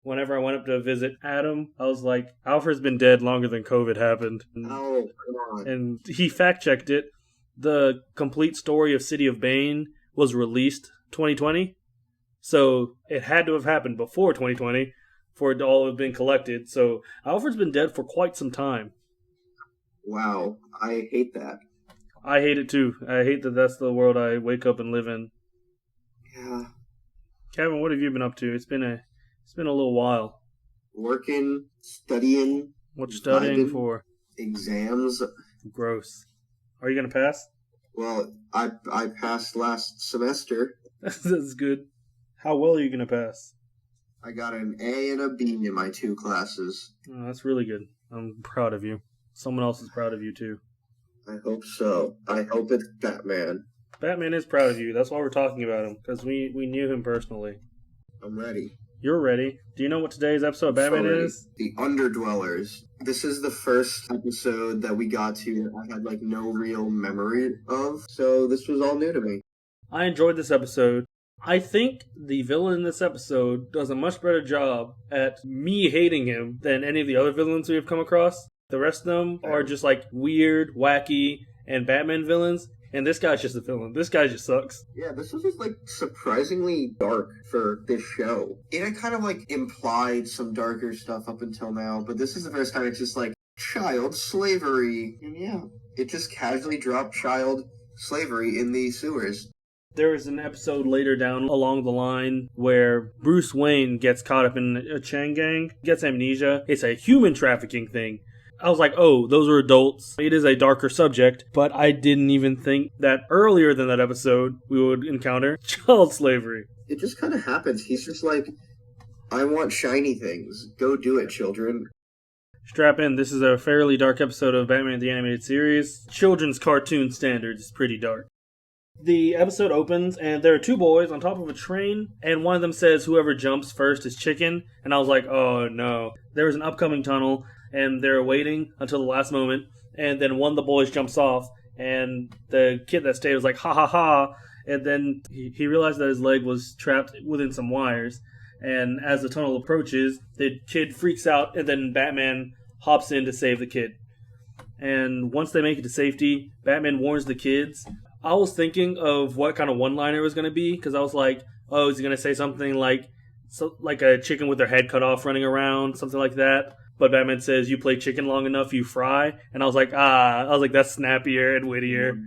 Whenever I went up to visit Adam, I was like, Alfred's been dead longer than COVID happened. Oh, come on. And he fact checked it. The complete story of City of Bane was released 2020. So it had to have happened before 2020 for it to all have been collected. So Alfred's been dead for quite some time. Wow, I hate that. I hate it too. I hate that that's the world I wake up and live in. Yeah. Kevin, what have you been up to? It's been a little while. Working, studying. What you studying vibing, for? Exams. Gross. Are you gonna pass? Well, I passed last semester. That's good. How well are you gonna pass? I got an A and a B in my 2 classes. Oh, that's really good. I'm proud of you. Someone else is proud of you too. I hope so. I hope it's Batman. Batman is proud of you. That's why we're talking about him, because we knew him personally. I'm ready. You're ready. Do you know what today's episode of Batman is? The Underdwellers. This is the first episode that we got to that I had no real memory of, so this was all new to me. I enjoyed this episode. I think the villain in this episode does a much better job at me hating him than any of the other villains we have come across. The rest of them are just weird, wacky, and Batman villains. And this guy's just a villain. This guy just sucks. Yeah, this was just surprisingly dark for this show. It had kind of implied some darker stuff up until now, but this is the first time it's just child slavery. And yeah, it just casually dropped child slavery in the sewers. There is an episode later down along the line where Bruce Wayne gets caught up in a chain gang, gets amnesia. It's a human trafficking thing. I was like, oh, those are adults. It is a darker subject, but I didn't even think that earlier than that episode we would encounter child slavery. It just kind of happens. He's just I want shiny things. Go do it, children. Strap in. This is a fairly dark episode of Batman the Animated Series. Children's cartoon standards. It's pretty dark. The episode opens, and there are 2 boys on top of a train, and one of them says whoever jumps first is chicken, and I was like, oh no. There was an upcoming tunnel, and they're waiting until the last moment, and then one of the boys jumps off, and the kid that stayed was like, ha ha ha, and then he realized that his leg was trapped within some wires, and as the tunnel approaches, the kid freaks out, and then Batman hops in to save the kid. And once they make it to safety, Batman warns the kids. I was thinking of what kind of one-liner it was going to be, because I was like, oh, is he going to say something like a chicken with their head cut off running around, something like that? But Batman says, you play chicken long enough, you fry. And I was like, that's snappier and wittier.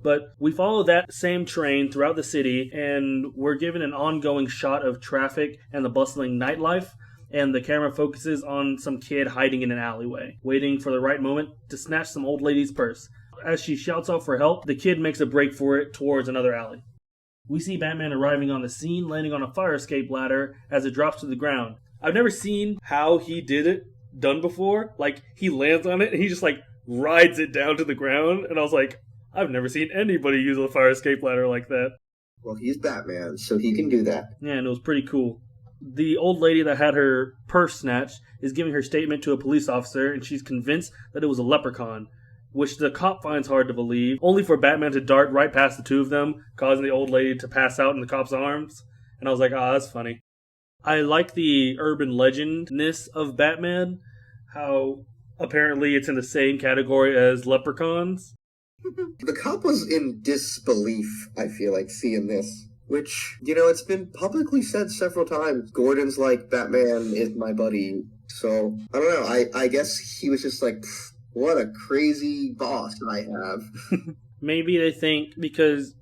But we follow that same train throughout the city, and we're given an ongoing shot of traffic and the bustling nightlife. And the camera focuses on some kid hiding in an alleyway, waiting for the right moment to snatch some old lady's purse. As she shouts out for help, the kid makes a break for it towards another alley. We see Batman arriving on the scene, landing on a fire escape ladder as it drops to the ground. I've never seen how he did it done before. He lands on it and he just rides it down to the ground. And I was like, I've never seen anybody use a fire escape ladder like that. Well, he's Batman, so he can do that. Yeah, and it was pretty cool. The old lady that had her purse snatched is giving her statement to a police officer, and she's convinced that it was a leprechaun, which the cop finds hard to believe, only for Batman to dart right past the 2 of them, causing the old lady to pass out in the cop's arms. And I was like, that's funny. I like the urban legendness of Batman, how apparently it's in the same category as leprechauns. The cop was in disbelief, I feel like, seeing this. Which, it's been publicly said several times. Gordon's like, Batman is my buddy. So, I don't know. I guess he was just like, what a crazy boss I have. Maybe they think because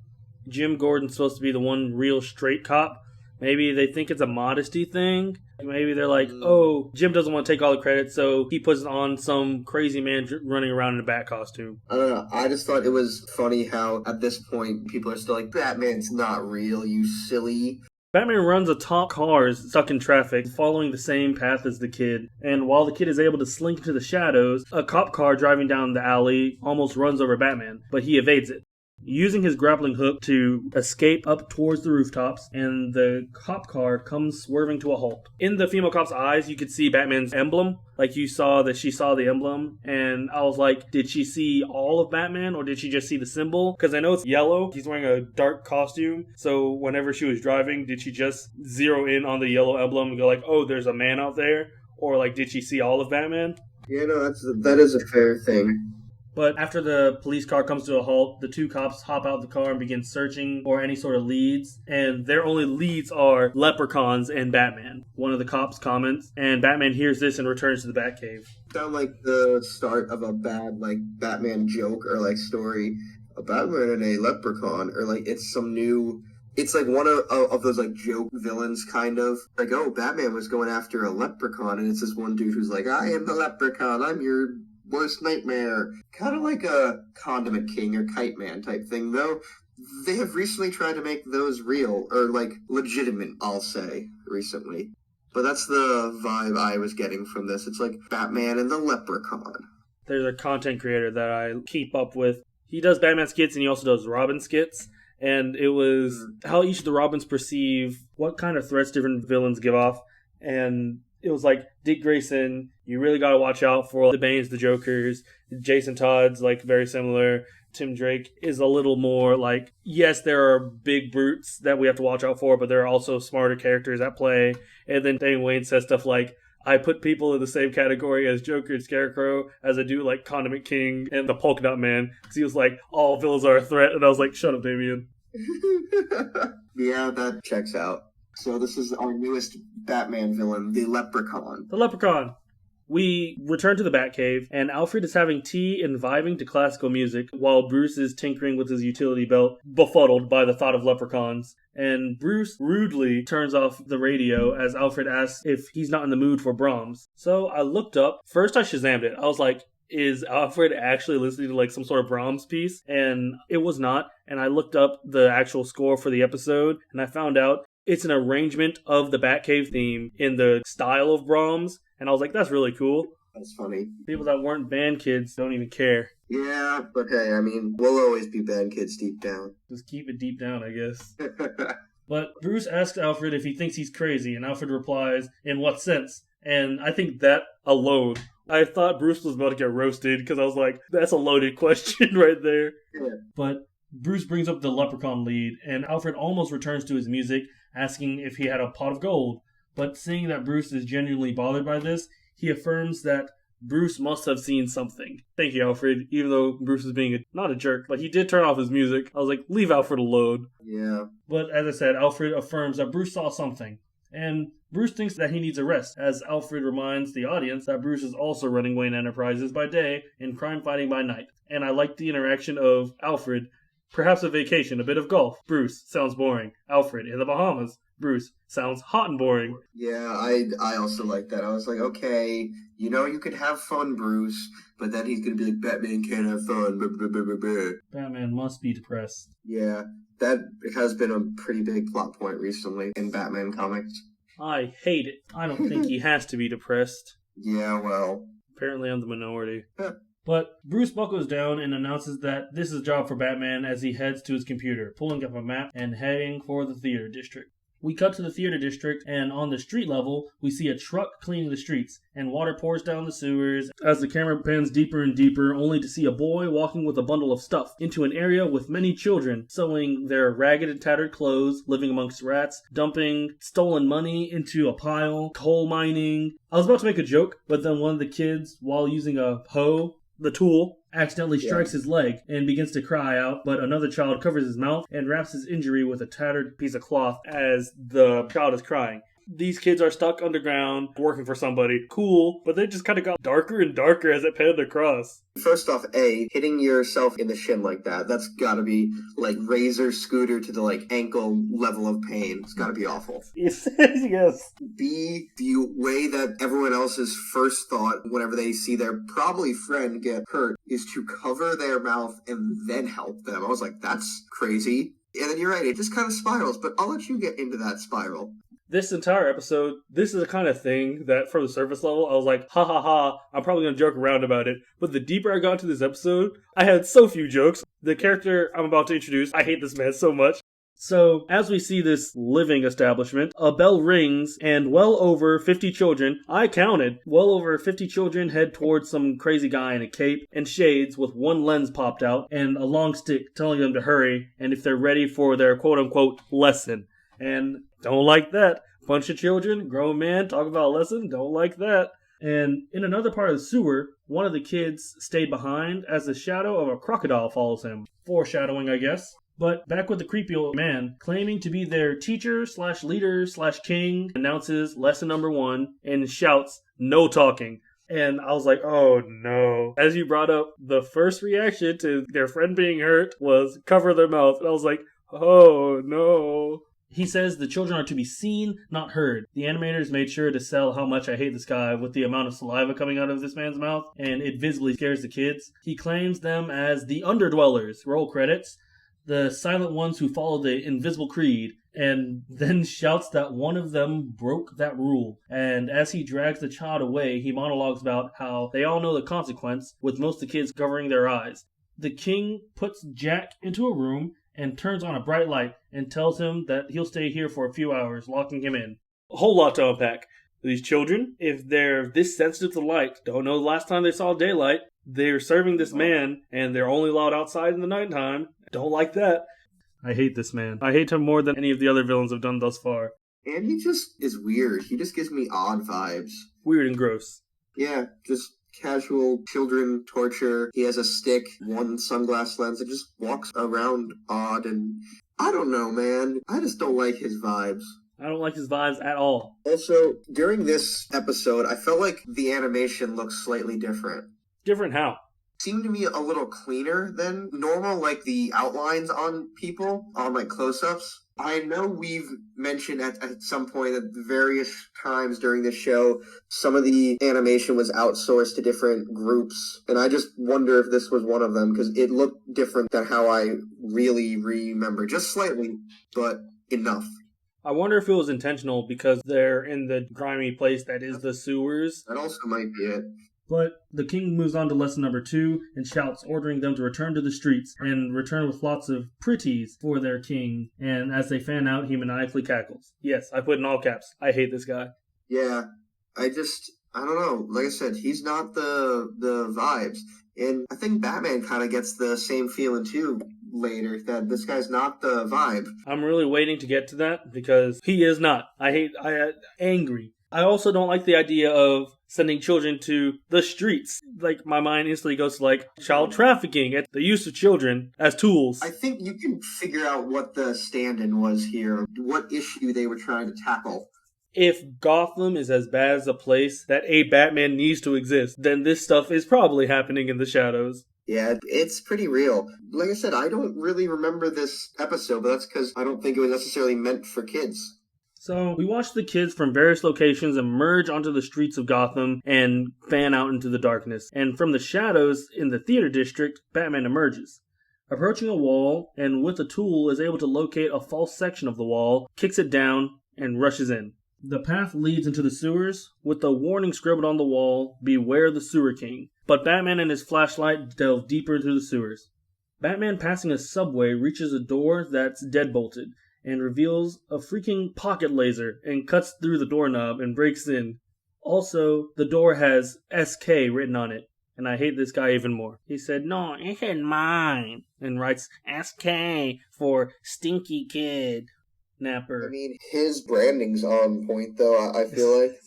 Jim Gordon's supposed to be the one real straight cop, maybe they think it's a modesty thing. Maybe they're like, oh, Jim doesn't want to take all the credit, so he puts on some crazy man running around in a bat costume. I don't know. I just thought it was funny how, at this point, people are still like, Batman's not real, you silly. Batman runs atop cars stuck in traffic, following the same path as the kid. And while the kid is able to slink into the shadows, a cop car driving down the alley almost runs over Batman, but he evades it. using his grappling hook to escape up towards the rooftops, and the cop car comes swerving to a halt. In the female cop's eyes, you could see Batman's emblem. Like, you saw that she saw the emblem, and I was like, did she see all of Batman, or did she just see the symbol? Because I know it's yellow. He's wearing a dark costume, so whenever she was driving, did she just zero in on the yellow emblem and go like, oh, there's a man out there? Or, like, did she see all of Batman? Yeah, no, that is a fair thing. But after the police car comes to a halt, the two cops hop out the car and begin searching for any sort of leads. And their only leads are leprechauns and Batman. One of the cops comments, and Batman hears this and returns to the Batcave. Sound like the start of a bad, like, Batman joke or, like, story. A Batman and a leprechaun, or, like, it's some new... It's like one of those, like, joke villains, kind of. Like, oh, Batman was going after a leprechaun, and it's this one dude who's like, I am the leprechaun, I'm your worst nightmare. Kind of like a Condiment King or Kite Man type thing, though. They have recently tried to make those real, or, like, legitimate, I'll say, recently. But that's the vibe I was getting from this. It's like Batman and the leprechaun. There's a content creator that I keep up with. He does Batman skits, and he also does Robin skits. And it was how each of the Robins perceive what kind of threats different villains give off. And it was like, Dick Grayson, you really got to watch out for the Banes, the Jokers. Jason Todd's like very similar. Tim Drake is a little more like, yes, there are big brutes that we have to watch out for, but there are also smarter characters at play. And then Dane Wayne says stuff like, I put people in the same category as Joker and Scarecrow as I do like Condiment King and the Polka Dot Man. Because he was like, all villains are a threat. And I was like, shut up, Damien. Yeah, that checks out. So this is our newest Batman villain, the Leprechaun. The Leprechaun. We return to the Batcave, and Alfred is having tea and vibing to classical music, while Bruce is tinkering with his utility belt, befuddled by the thought of leprechauns. And Bruce rudely turns off the radio as Alfred asks if he's not in the mood for Brahms. So I looked up. First I Shazammed it. I was like, is Alfred actually listening to like some sort of Brahms piece? And it was not. And I looked up the actual score for the episode, and I found out it's an arrangement of the Batcave theme in the style of Brahms. And I was like, that's really cool. That's funny. People that weren't band kids don't even care. Yeah, but hey, I mean, we'll always be band kids deep down. Just keep it deep down, I guess. But Bruce asks Alfred if he thinks he's crazy, and Alfred replies, in what sense? And I think that alone, I thought Bruce was about to get roasted, because I was like, that's a loaded question right there. Yeah. But Bruce brings up the leprechaun lead, and Alfred almost returns to his music, asking if he had a pot of gold. But seeing that Bruce is genuinely bothered by this, he affirms that Bruce must have seen something. Thank you, Alfred, even though Bruce is being not a jerk, but he did turn off his music. I was like, leave Alfred alone. Yeah. But as I said, Alfred affirms that Bruce saw something. And Bruce thinks that he needs a rest, as Alfred reminds the audience that Bruce is also running Wayne Enterprises by day and crime fighting by night. And I like the interaction of Alfred, perhaps a vacation, a bit of golf. Bruce, sounds boring. Alfred, in the Bahamas. Bruce, sounds hot and boring. Yeah, I also like that. I was like, okay, you know you could have fun, Bruce, but then he's going to be like, Batman can't have fun. Batman must be depressed. Yeah, that has been a pretty big plot point recently in Batman comics. I hate it. I don't think he has to be depressed. Yeah, well. Apparently I'm the minority. But Bruce buckles down and announces that this is a job for Batman as he heads to his computer, pulling up a map and heading for the theater district. We cut to the theater district, and on the street level, we see a truck cleaning the streets, and water pours down the sewers as the camera pans deeper and deeper, only to see a boy walking with a bundle of stuff into an area with many children, sewing their ragged and tattered clothes, living amongst rats, dumping stolen money into a pile, coal mining. I was about to make a joke, but then one of the kids, while using a hoe, the tool, accidentally strikes his leg and begins to cry out, but another child covers his mouth and wraps his injury with a tattered piece of cloth as the child is crying. These kids are stuck underground, working for somebody. Cool, but they just kind of got darker and darker as it panned across. First off, hitting yourself in the shin like that, that's gotta be, like, razor scooter to the, like, ankle level of pain. It's gotta be awful. Yes. B, the way that everyone else's first thought whenever they see their probably friend get hurt is to cover their mouth and then help them. I was like, that's crazy. And then you're right, it just kind of spirals, but I'll let you get into that spiral. This entire episode, this is the kind of thing that from the surface level, I was like, ha ha ha, I'm probably going to joke around about it. But the deeper I got into this episode, I had so few jokes. The character I'm about to introduce, I hate this man so much. So, as we see this living establishment, a bell rings and well over 50 children, I counted, well over 50 children head towards some crazy guy in a cape and shades with one lens popped out and a long stick telling them to hurry and if they're ready for their quote-unquote lesson. And don't like that. Bunch of children, grown man, talk about a lesson, don't like that. And in another part of the sewer, one of the kids stayed behind as the shadow of a crocodile follows him. Foreshadowing, I guess. But back with the creepy old man, claiming to be their teacher/leader/king, announces lesson number 1 and shouts, "No talking." And I was like, oh no. As you brought up, the first reaction to their friend being hurt was cover their mouth. And I was like, oh no. He says the children are to be seen, not heard. The animators made sure to sell how much I hate this guy with the amount of saliva coming out of this man's mouth, and it visibly scares the kids. He claims them as the Underdwellers, roll credits, the silent ones who follow the invisible creed, and then shouts that one of them broke that rule. And as he drags the child away, he monologues about how they all know the consequence, with most of the kids covering their eyes. The king puts Jack into a room and turns on a bright light and tells him that he'll stay here for a few hours, locking him in. A whole lot to unpack. These children, if they're this sensitive to light, don't know the last time they saw daylight, they're serving this man, and they're only allowed outside in the nighttime. Don't like that. I hate this man. I hate him more than any of the other villains have done thus far. And he just is weird. He just gives me odd vibes. Weird and gross. Yeah, just casual children torture. He has a stick, one sunglass lens, and just walks around odd, and I don't know, man. I just don't like his vibes. I don't like his vibes at all. Also, during this episode, I felt like the animation looked slightly different. Different how? Seemed to be a little cleaner than normal, like the outlines on people, on like close-ups. I know we've mentioned at some point at various times during the show, some of the animation was outsourced to different groups, and I just wonder if this was one of them, because it looked different than how I really remember. Just slightly, but enough. I wonder if it was intentional because they're in the grimy place that is the sewers. That also might be it. But the king moves on to lesson number 2 and shouts, ordering them to return to the streets and return with lots of pretties for their king. And as they fan out, he maniacally cackles. Yes, I put in all caps. I hate this guy. Yeah, I don't know. Like I said, he's not the vibes. And I think Batman kind of gets the same feeling too later, that this guy's not the vibe. I'm really waiting to get to that because he is not. I angry. I also don't like the idea of sending children to the streets. Like, my mind instantly goes to, like, child trafficking, at the use of children as tools. I think you can figure out what the stand-in was here, what issue they were trying to tackle. If Gotham is as bad as a place that a Batman needs to exist, then this stuff is probably happening in the shadows. Yeah, it's pretty real. Like I said, I don't really remember this episode, but that's because I don't think it was necessarily meant for kids. So, we watch the kids from various locations emerge onto the streets of Gotham and fan out into the darkness. And from the shadows in the theater district, Batman emerges. Approaching a wall, and with a tool is able to locate a false section of the wall, kicks it down, and rushes in. The path leads into the sewers, with the warning scribbled on the wall, "Beware the Sewer King." But Batman and his flashlight delve deeper into the sewers. Batman, passing a subway, reaches a door that's deadbolted, and reveals a freaking pocket laser and cuts through the doorknob and breaks in. Also, the door has SK written on it, and I hate this guy even more. He said, "No, it ain't mine," and writes SK for Stinky Kid. Napper. I mean, his branding's on point, though, I feel like.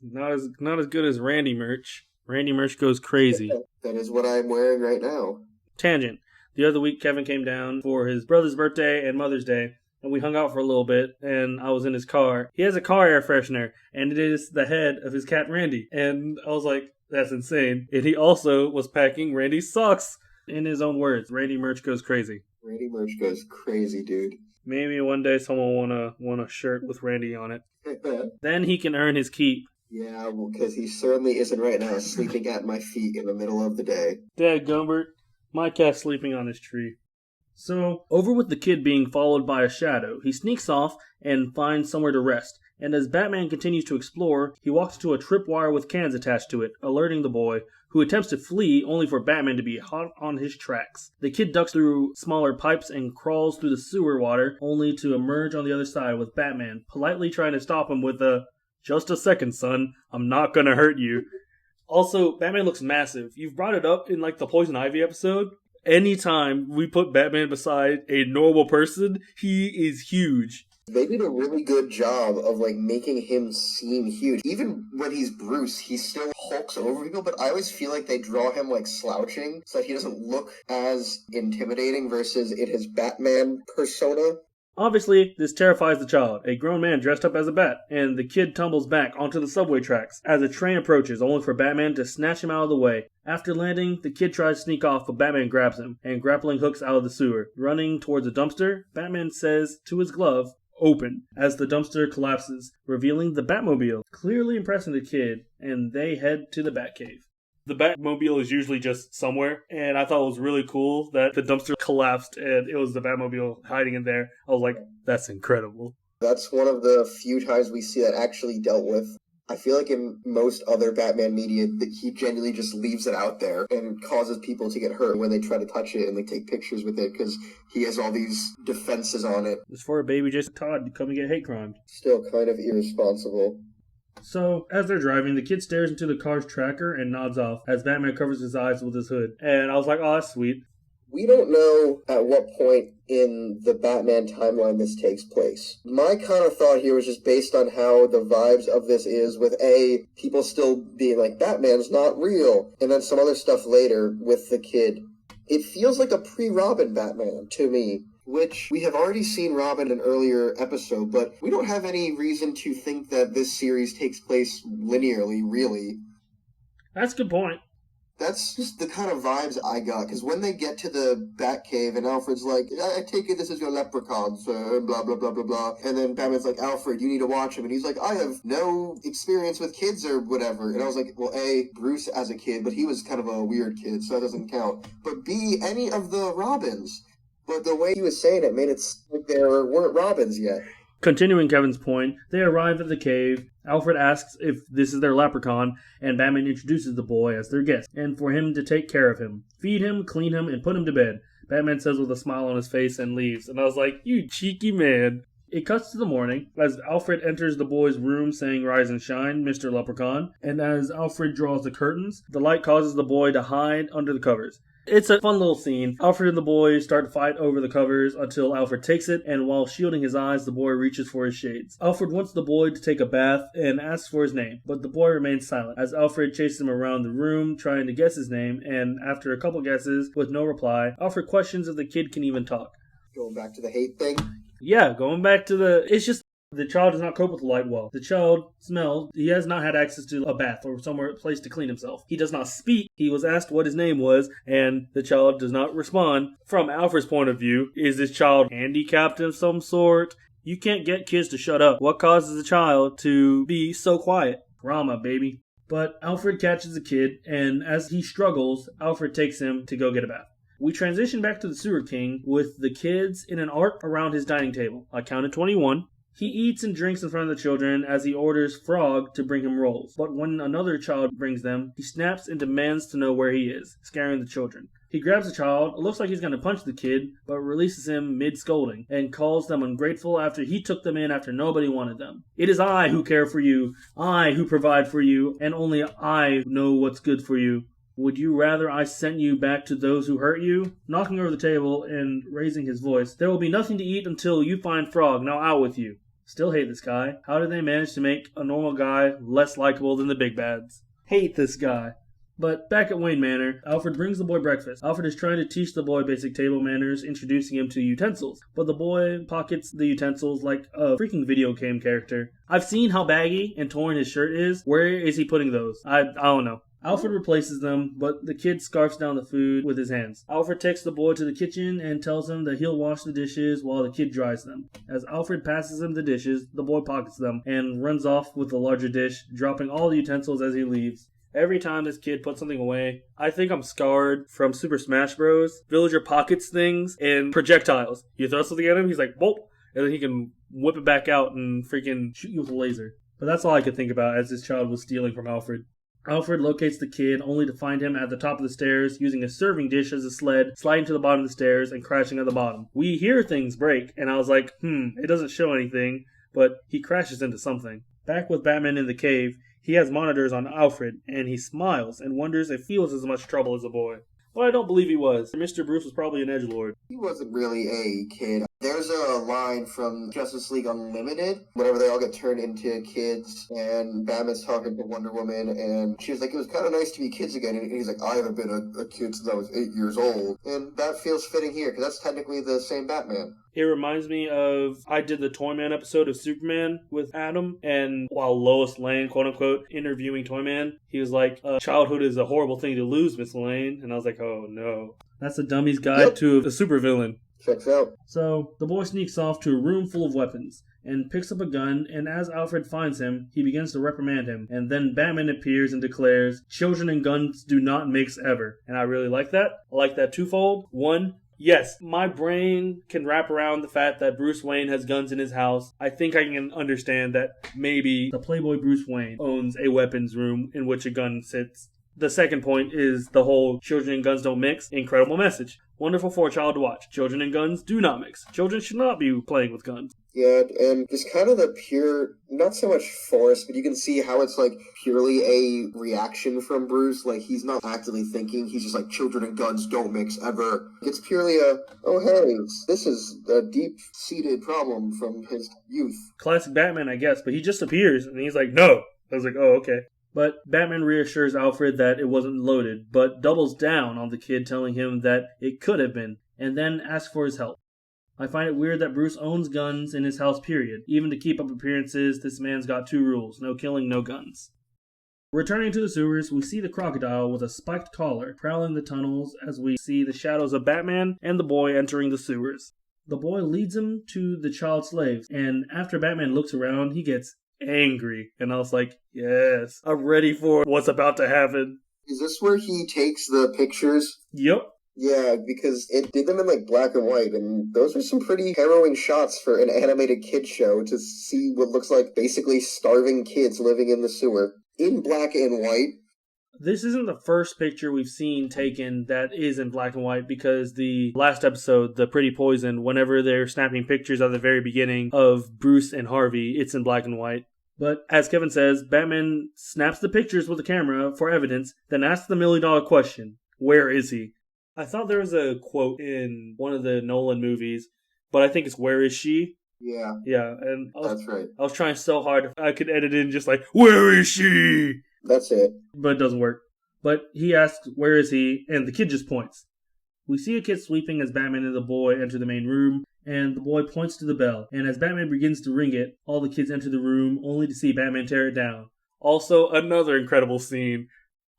Not as good as Randy merch. Randy merch goes crazy. That is what I'm wearing right now. Tangent. The other week, Kevin came down for his brother's birthday and Mother's Day, and we hung out for a little bit, and I was in his car. He has a car air freshener, and it is the head of his cat, Randy. And I was like, that's insane. And he also was packing Randy's socks. In his own words, Randy merch goes crazy. Randy merch goes crazy, dude. Maybe one day someone want a shirt with Randy on it. Then he can earn his keep. Yeah, well, because he certainly isn't right now sleeping at my feet in the middle of the day. Dad Gumbert, my cat's sleeping on his tree. So, over with the kid being followed by a shadow, he sneaks off and finds somewhere to rest. And as Batman continues to explore, he walks into a tripwire with cans attached to it, alerting the boy, who attempts to flee only for Batman to be hot on his tracks. The kid ducks through smaller pipes and crawls through the sewer water, only to emerge on the other side with Batman politely trying to stop him with a, "Just a second, son, I'm not gonna hurt you." Also, Batman looks massive. You've brought it up in the Poison Ivy episode. Anytime we put Batman beside a normal person, he is huge. They did a really good job of making him seem huge. Even when he's Bruce, he still hulks over people, but I always feel like they draw him slouching so that he doesn't look as intimidating versus in his Batman persona. Obviously, this terrifies the child, a grown man dressed up as a bat, and the kid tumbles back onto the subway tracks as a train approaches, only for Batman to snatch him out of the way. After landing, the kid tries to sneak off, but Batman grabs him and grappling hooks out of the sewer. Running towards a dumpster, Batman says to his glove, "Open," as the dumpster collapses, revealing the Batmobile, clearly impressing the kid, and they head to the Batcave. The Batmobile is usually just somewhere, and I thought it was really cool that the dumpster collapsed and it was the Batmobile hiding in there. I was like, that's incredible. That's one of the few times we see that actually dealt with. I feel like in most other Batman media, that he genuinely just leaves it out there and causes people to get hurt when they try to touch it and take pictures with it because he has all these defenses on it. It's for a baby Jason Todd to come and get hate crimed. Still kind of irresponsible. So, as they're driving, the kid stares into the car's tracker and nods off as Batman covers his eyes with his hood. And I was like, oh, that's sweet. We don't know at what point in the Batman timeline this takes place. My kind of thought here was just based on how the vibes of this is with people still being like, Batman's not real, and then some other stuff later with the kid. It feels like a pre-Robin Batman to me, which we have already seen Robin in an earlier episode, but we don't have any reason to think that this series takes place linearly, really. That's a good point. That's just the kind of vibes I got, because when they get to the Batcave and Alfred's like, I take it this is your leprechaun, sir, and blah, blah, blah, blah, blah. And then Batman's like, Alfred, you need to watch him. And he's like, I have no experience with kids or whatever. And I was like, well, A, Bruce as a kid, but he was kind of a weird kid, so that doesn't count. But B, any of the Robins. But the way he was saying it made it like there weren't Robins yet. Continuing Kevin's point, they arrive at the cave. Alfred asks if this is their leprechaun, and Batman introduces the boy as their guest, and for him to take care of him. Feed him, clean him, and put him to bed. Batman says with a smile on his face and leaves, and I was like, you cheeky man. It cuts to the morning, as Alfred enters the boy's room saying, "Rise and shine, Mr. Leprechaun," and as Alfred draws the curtains, the light causes the boy to hide under the covers. It's a fun little scene. Alfred and the boy start to fight over the covers until Alfred takes it, and while shielding his eyes, the boy reaches for his shades. Alfred wants the boy to take a bath and asks for his name, but the boy remains silent as Alfred chases him around the room trying to guess his name, and after a couple guesses with no reply, Alfred questions if the kid can even talk. Going back to the hate thing? Yeah, going back to it's just the child does not cope with the light well. The child smells. He has not had access to a bath or somewhere, a place to clean himself. He does not speak. He was asked what his name was, and the child does not respond. From Alfred's point of view, is this child handicapped of some sort? You can't get kids to shut up. What causes a child to be so quiet? Drama, baby. But Alfred catches the kid, and as he struggles, Alfred takes him to go get a bath. We transition back to the Sewer King with the kids in an arc around his dining table. I counted 21. He eats and drinks in front of the children as he orders Frog to bring him rolls. But when another child brings them, he snaps and demands to know where he is, scaring the children. He grabs the child, it looks like he's going to punch the kid, but releases him mid-scolding, and calls them ungrateful after he took them in after nobody wanted them. It is I who care for you, I who provide for you, and only I know what's good for you. Would you rather I sent you back to those who hurt you? Knocking over the table and raising his voice, there will be nothing to eat until you find Frog, now out with you. Still hate this guy. How did they manage to make a normal guy less likable than the big bads? Hate this guy. But back at Wayne Manor, Alfred brings the boy breakfast. Alfred is trying to teach the boy basic table manners, introducing him to utensils. But the boy pockets the utensils like a freaking video game character. I've seen how baggy and torn his shirt is. Where is he putting those? I don't know. Alfred replaces them, but the kid scarfs down the food with his hands. Alfred takes the boy to the kitchen and tells him that he'll wash the dishes while the kid dries them. As Alfred passes him the dishes, the boy pockets them and runs off with the larger dish, dropping all the utensils as he leaves. Every time this kid puts something away, I think I'm scarred from Super Smash Bros. Villager pockets things and projectiles. You throw something at him, he's like, bolt, and then he can whip it back out and freaking shoot you with a laser. But that's all I could think about as this child was stealing from Alfred. Alfred locates the kid only to find him at the top of the stairs using a serving dish as a sled, sliding to the bottom of the stairs and crashing at the bottom. We hear things break, and I was like, it doesn't show anything, but he crashes into something. Back with Batman in the cave, he has monitors on Alfred, and he smiles and wonders if he was as much trouble as a boy. Well, I don't believe he was. Mr. Bruce was probably an edgelord. He wasn't really a kid. There's a line from Justice League Unlimited, whenever they all get turned into kids, and Batman's talking to Wonder Woman, and she was like, it was kind of nice to be kids again, and he's like, I haven't been a kid since I was 8 years old. And that feels fitting here, because that's technically the same Batman. It reminds me of, I did the Toyman episode of Superman with Adam, and while Lois Lane, quote-unquote, interviewing Toyman, he was like, childhood is a horrible thing to lose, Miss Lane. And I was like, oh no. That's a dummy's guide to a supervillain. Checks out. So, the boy sneaks off to a room full of weapons, and picks up a gun, and as Alfred finds him, he begins to reprimand him, and then Batman appears and declares, children and guns do not mix ever. And I really like that. I like that twofold. One, yes, my brain can wrap around the fact that Bruce Wayne has guns in his house. I think I can understand that maybe the Playboy Bruce Wayne owns a weapons room in which a gun sits. The second point is the whole children and guns don't mix. Incredible message. Wonderful for a child to watch. Children and guns do not mix. Children should not be playing with guns. Yeah, and just kind of the pure, not so much force, but you can see how it's like purely a reaction from Bruce. Like, he's not actively thinking. He's just like, children and guns don't mix ever. It's purely oh hey, this is a deep-seated problem from his youth. Classic Batman, I guess, but he just appears and he's like, no. I was like, oh, okay. But Batman reassures Alfred that it wasn't loaded, but doubles down on the kid, telling him that it could have been, and then asks for his help. I find it weird that Bruce owns guns in his house, period. Even to keep up appearances, this man's got two rules: no killing, no guns. Returning to the sewers, we see the crocodile with a spiked collar prowling the tunnels as we see the shadows of Batman and the boy entering the sewers. The boy leads him to the child slaves, and after Batman looks around, he gets angry, and I was like, yes, I'm ready for what's about to happen. Is this where he takes the pictures? Yep. Yeah, because it did them in like black and white, and those are some pretty harrowing shots for an animated kid show to see what looks like basically starving kids living in the sewer in black and white. This isn't the first picture we've seen taken that is in black and white, because the last episode, The Pretty Poison, whenever they're snapping pictures at the very beginning of Bruce and Harvey, it's in black and white. But as Kevin says, Batman snaps the pictures with the camera for evidence, then asks the $1 million question: where is he? I thought there was a quote in one of the Nolan movies, but I think it's where is she? Yeah. Yeah, and That's right. I was trying so hard if I could edit in just like, where is she? That's it. But it doesn't work. But he asks, where is he? And the kid just points. We see a kid sweeping as Batman and the boy enter the main room, and the boy points to the bell. And as Batman begins to ring it, all the kids enter the room, only to see Batman tear it down. Also, another incredible scene.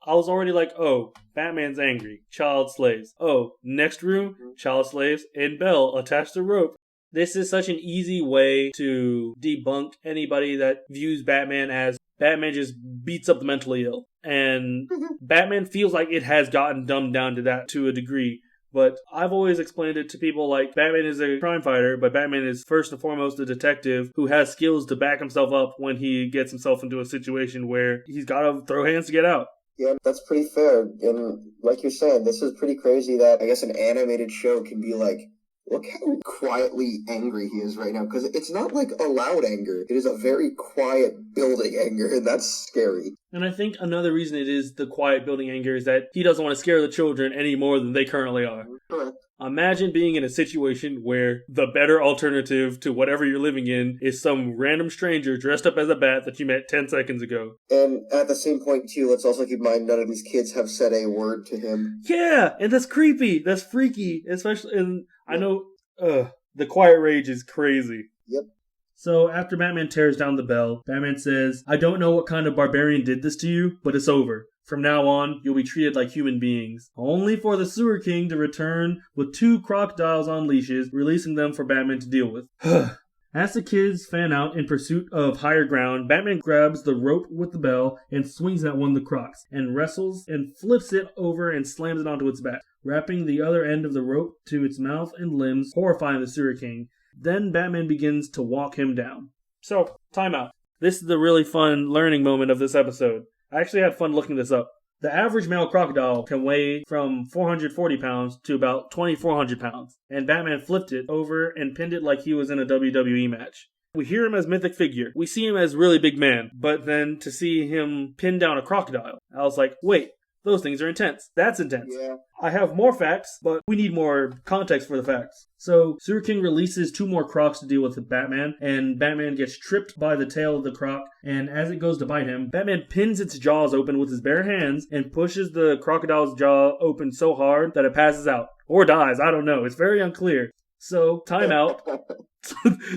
I was already like, oh, Batman's angry. Child slaves. Oh, next room, child slaves, and bell attached to rope. This is such an easy way to debunk anybody that views Batman as Batman just beats up the mentally ill. And Batman feels like it has gotten dumbed down to that to a degree. But I've always explained it to people like Batman is a crime fighter, but Batman is first and foremost a detective who has skills to back himself up when he gets himself into a situation where he's got to throw hands to get out. Yeah, that's pretty fair. And like you're saying, this is pretty crazy that I guess an animated show can be like, look how quietly angry he is right now. Because it's not like a loud anger. It is a very quiet building anger, and that's scary. And I think another reason it is the quiet building anger is that he doesn't want to scare the children any more than they currently are. Correct. Imagine being in a situation where the better alternative to whatever you're living in is some random stranger dressed up as a bat that you met 10 seconds ago. And at the same point, too, let's also keep in mind none of these kids have said a word to him. Yeah, and that's creepy. That's freaky. Especially, and I know, the quiet rage is crazy. Yep. So after Batman tears down the bell, Batman says, I don't know what kind of barbarian did this to you, but it's over. From now on, you'll be treated like human beings. Only for the Sewer King to return with 2 crocodiles on leashes, releasing them for Batman to deal with. As the kids fan out in pursuit of higher ground, Batman grabs the rope with the bell and swings at one of the crocs, and wrestles and flips it over and slams it onto its back, wrapping the other end of the rope to its mouth and limbs, horrifying the Sewer King. Then Batman begins to walk him down. So, time out. This is the really fun learning moment of this episode. I actually had fun looking this up. The average male crocodile can weigh from 440 pounds to about 2,400 pounds, and Batman flipped it over and pinned it like he was in a WWE match. We hear him as mythic figure. We see him as really big man, but then to see him pin down a crocodile, I was like, wait, those things are intense. That's intense. Yeah. I have more facts, but we need more context for the facts. So, Sewer King releases 2 more crocs to deal with Batman, and Batman gets tripped by the tail of the croc, and as it goes to bite him, Batman pins its jaws open with his bare hands and pushes the crocodile's jaw open so hard that it passes out. Or dies, I don't know. It's very unclear. So, time out.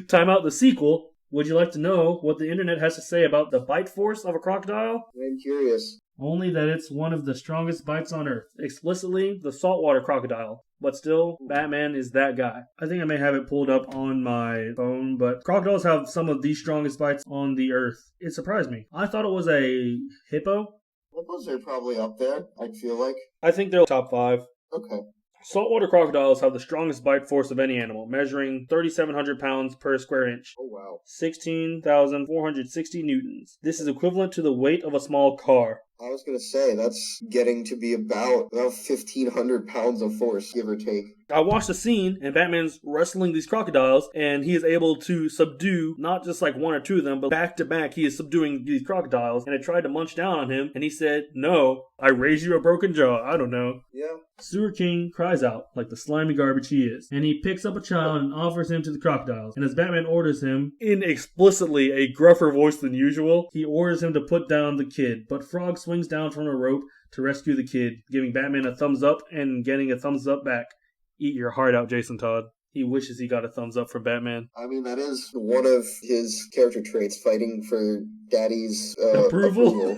Time out the sequel. Would you like to know what the internet has to say about the bite force of a crocodile? I'm curious. Only that it's one of the strongest bites on Earth. Explicitly, the saltwater crocodile. But still, Batman is that guy. I think I may have it pulled up on my phone, but crocodiles have some of the strongest bites on the Earth. It surprised me. I thought it was a hippo. Hippos are probably up there, I feel like. I think they're top 5. Okay. Saltwater crocodiles have the strongest bite force of any animal, measuring 3,700 pounds per square inch. Oh, wow. 16,460 newtons. This is equivalent to the weight of a small car. I was going to say, that's getting to be about 1,500 pounds of force, give or take. I watched the scene, and Batman's wrestling these crocodiles, and he is able to subdue not just like 1 or 2 of them, but back to back he is subduing these crocodiles, and it tried to munch down on him, and he said, "No, I raise you a broken jaw." I don't know. Yeah. Sewer King cries out, like the slimy garbage he is, and he picks up a child and offers him to the crocodiles. And as Batman orders him, in explicitly a gruffer voice than usual, he orders him to put down the kid, but Frog swings down from a rope to rescue the kid, giving Batman a thumbs up and getting a thumbs up back. Eat your heart out, Jason Todd. He wishes he got a thumbs up from Batman. I mean, that is one of his character traits, fighting for Daddy's approval.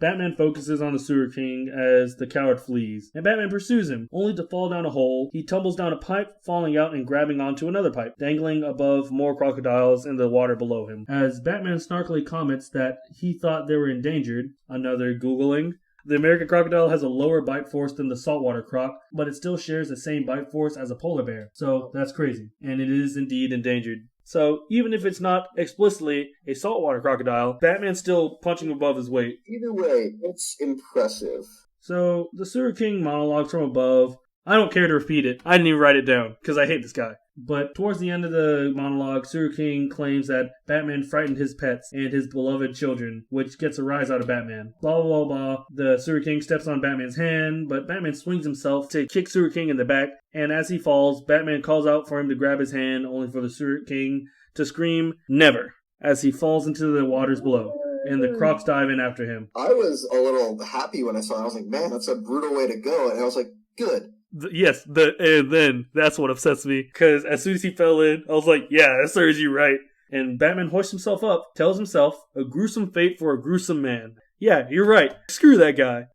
Batman focuses on the Sewer King as the coward flees, and Batman pursues him, only to fall down a hole. He tumbles down a pipe, falling out and grabbing onto another pipe, dangling above more crocodiles in the water below him. As Batman snarkily comments that he thought they were endangered, another Googling, the American crocodile has a lower bite force than the saltwater croc, but it still shares the same bite force as a polar bear. So that's crazy, and it is indeed endangered. So even if it's not explicitly a saltwater crocodile, Batman's still punching above his weight. Either way, it's impressive. So the Sewer King monologues from above. I don't care to repeat it. I didn't even write it down, because I hate this guy. But towards the end of the monologue, Sewer King claims that Batman frightened his pets and his beloved children, which gets a rise out of Batman. Blah, blah, blah, blah. The Sewer King steps on Batman's hand, but Batman swings himself to kick Sewer King in the back, and as he falls, Batman calls out for him to grab his hand, only for the Sewer King to scream, "Never," as he falls into the waters below, and the crocs dive in after him. I was a little happy when I saw it. I was like, man, that's a brutal way to go, and I was like, good. Yes, and then that's what upsets me, because as soon as he fell in, I was like, yeah, that serves you right. And Batman hoists himself up, tells himself, a gruesome fate for a gruesome man. Yeah, you're right. Screw that guy.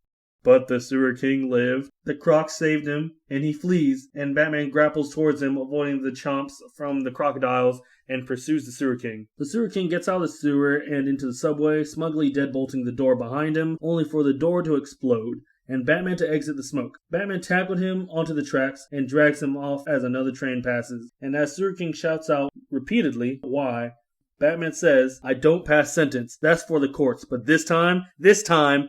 But the Sewer King lived. The crocs saved him, and he flees, and Batman grapples towards him, avoiding the chomps from the crocodiles, and pursues the Sewer King. The Sewer King gets out of the sewer and into the subway, smugly deadbolting the door behind him, only for the door to explode, and Batman to exit the smoke. Batman tackled him onto the tracks and drags him off as another train passes. And as Sewer King shouts out repeatedly, "Why?" Batman says, "I don't pass sentence. That's for the courts. But this time,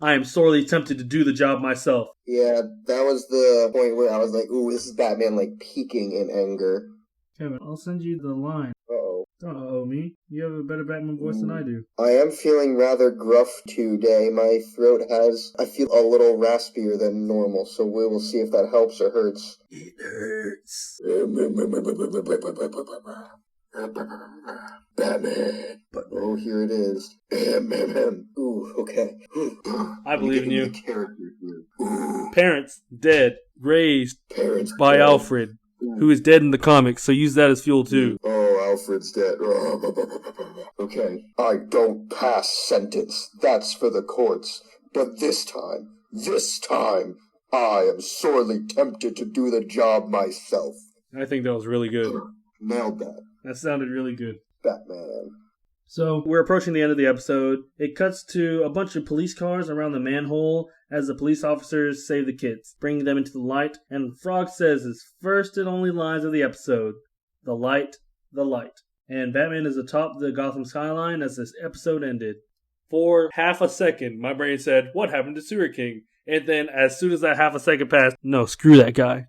I am sorely tempted to do the job myself." Yeah, that was the point where I was like, ooh, this is Batman, like, peaking in anger. Kevin, I'll send you the line. Uh-oh. Don't uh-oh me. You have a better Batman voice than I do. I am feeling rather gruff today. My throat I feel a little raspier than normal, so we will see if that helps or hurts. It hurts. Batman. Oh, here it is. Ooh, okay. I believe in you. Character here. Parents dead, raised Parents by dead. Alfred, who is dead in the comics, so use that as fuel too. Oh, Alfred's dead. Okay. I don't pass sentence. That's for the courts. But this time, I am sorely tempted to do the job myself. I think that was really good. Nailed that. That sounded really good. Batman. So we're approaching the end of the episode. It cuts to a bunch of police cars around the manhole as the police officers save the kids, bringing them into the light. And Frog says his first and only lines of the episode, "The light, the light." And Batman is atop the Gotham skyline as this episode ended. For half a second, my brain said, "What happened to Sewer King?" And then as soon as that half a second passed, no, screw that guy.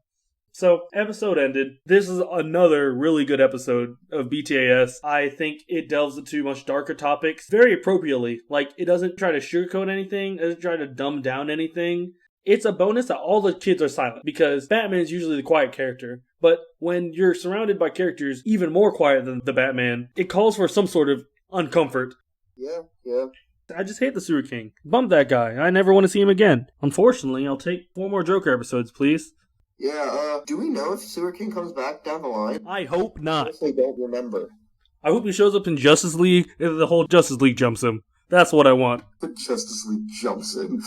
So, episode ended. This is another really good episode of BTAS. I think it delves into much darker topics very appropriately. Like, it doesn't try to sugarcoat anything, it doesn't try to dumb down anything. It's a bonus that all the kids are silent, because Batman's usually the quiet character. But when you're surrounded by characters even more quiet than the Batman, it calls for some sort of uncomfort. Yeah. I just hate the Sewer King. Bump that guy. I never want to see him again. Unfortunately, I'll take 4 more Joker episodes, please. Yeah, do we know if Sewer King comes back down the line? I hope not. I honestly don't remember. I hope he shows up in Justice League and the whole Justice League jumps him. That's what I want. The Justice League jumps in.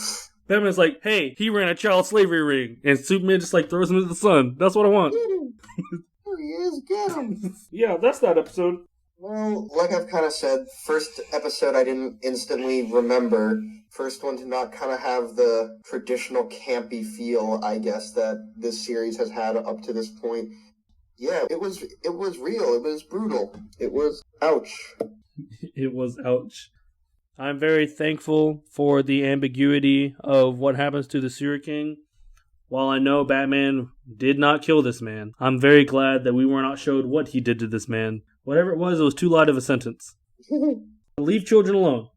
Batman's like, "Hey, he ran a child slavery ring." And Superman just like throws him into the sun. That's what I want. Get him! There he is, get him! Yeah, that's that episode. Well, like I've kind of said, first episode I didn't instantly remember. First one to not kind of have the traditional campy feel, I guess, that this series has had up to this point. Yeah, it was real. It was brutal. It was ouch. It was ouch. I'm very thankful for the ambiguity of what happens to the Sewer King. While I know Batman did not kill this man, I'm very glad that we were not showed what he did to this man. Whatever it was too light of a sentence. Leave children alone.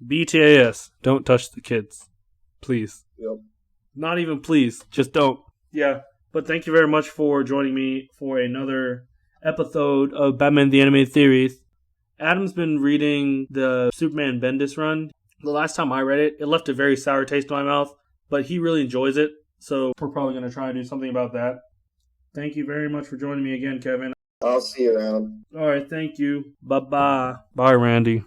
BTAS. Don't touch the kids. Please. Yep. Not even please. Just don't. Yeah. But thank you very much for joining me for another episode of Batman the Animated Series. Adam's been reading the Superman Bendis run. The last time I read it, it left a very sour taste in my mouth, but he really enjoys it, so we're probably going to try and do something about that. Thank you very much for joining me again, Kevin. I'll see you around. All right, thank you. Bye-bye. Bye, Randy.